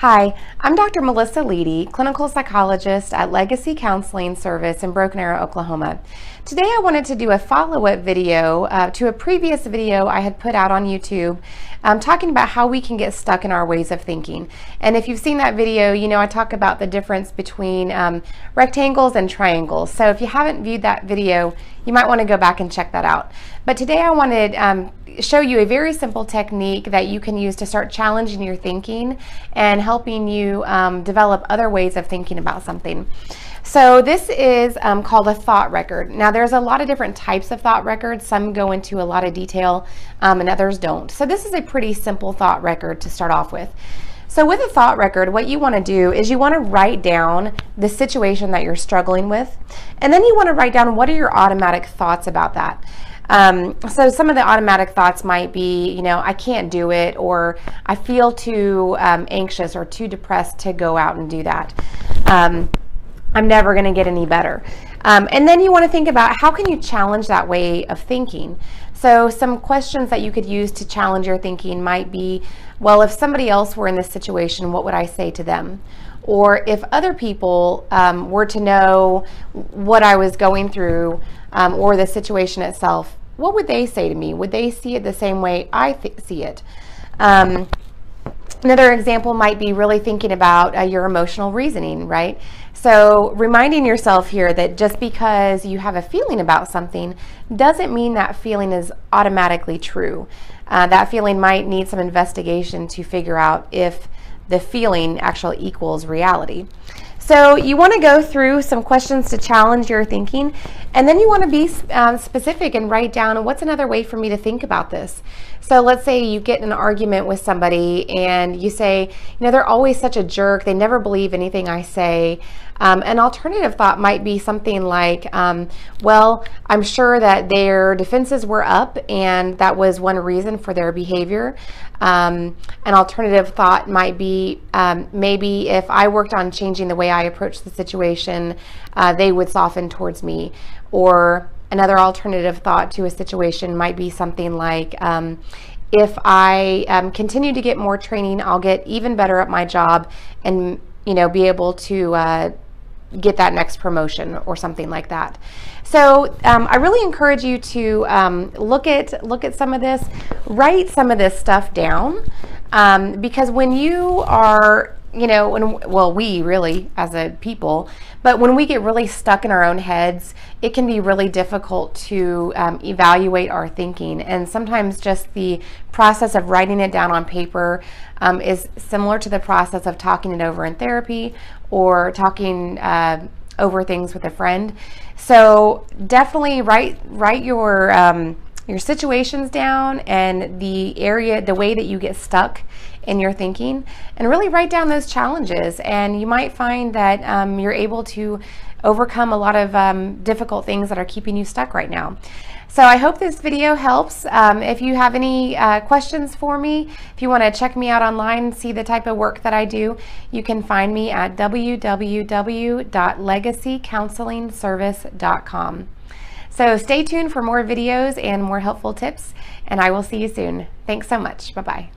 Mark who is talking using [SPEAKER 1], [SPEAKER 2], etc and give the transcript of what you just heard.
[SPEAKER 1] Hi, I'm Dr. Melissa Leedy, clinical psychologist at Legacy Counseling Service in Broken Arrow, Oklahoma. Today I wanted to do a follow-up video to a previous video I had put out on YouTube talking about how we can get stuck in our ways of thinking. And if you've seen that video, you know I talk about the difference between rectangles and triangles. So if you haven't viewed that video, you might want to go back and check that out. But today I wanted to show you a very simple technique that you can use to start challenging your thinking and helping you develop other ways of thinking about something. So this is called a thought record. Now there's a lot of different types of thought records. Some go into a lot of detail and others don't. So this is a pretty simple thought record to start off with. So with a thought record, what you want to do is you want to write down the situation that you're struggling with, and then you want to write down what are your automatic thoughts about that. So some of the automatic thoughts might be, you know, I can't do it, or I feel too anxious or too depressed to go out and do that. I'm never going to get any better. And then you want to think about how can you challenge that way of thinking. So some questions that you could use to challenge your thinking might be, well, if somebody else were in this situation, what would I say to them? Or if other people were to know what I was going through or the situation itself, what would they say to me? Would they see it the same way I see it? Another example might be really thinking about your emotional reasoning, right? So reminding yourself here that just because you have a feeling about something doesn't mean that feeling is automatically true. That feeling might need some investigation to figure out if the feeling actually equals reality. So you want to go through some questions to challenge your thinking, and then you want to be specific and write down what's another way for me to think about this. So let's say you get in an argument with somebody and you say, you know, they're always such a jerk, they never believe anything I say. An alternative thought might be something like, well, I'm sure that their defenses were up and that was one reason for their behavior. An alternative thought might be, maybe if I worked on changing the way I approach the situation, they would soften towards me. Or another alternative thought to a situation might be something like, if I continue to get more training, I'll get even better at my job and, you know, be able to get that next promotion or something like that. So I really encourage you to look at some of this, write some of this stuff down, because when you are, you know, well, we really as a people, but when we get really stuck in our own heads, it can be really difficult to evaluate our thinking. And sometimes just the process of writing it down on paper is similar to the process of talking it over in therapy or talking over things with a friend. So definitely write your situations down and the way that you get stuck in your thinking, and really write down those challenges, and you might find that you're able to overcome a lot of difficult things that are keeping you stuck right now. So I hope this video helps. If you have any questions for me, if you want to check me out online and see the type of work that I do, you can find me at www.legacycounselingservice.com. So stay tuned for more videos and more helpful tips, and I will see you soon. Thanks so much. Bye-bye.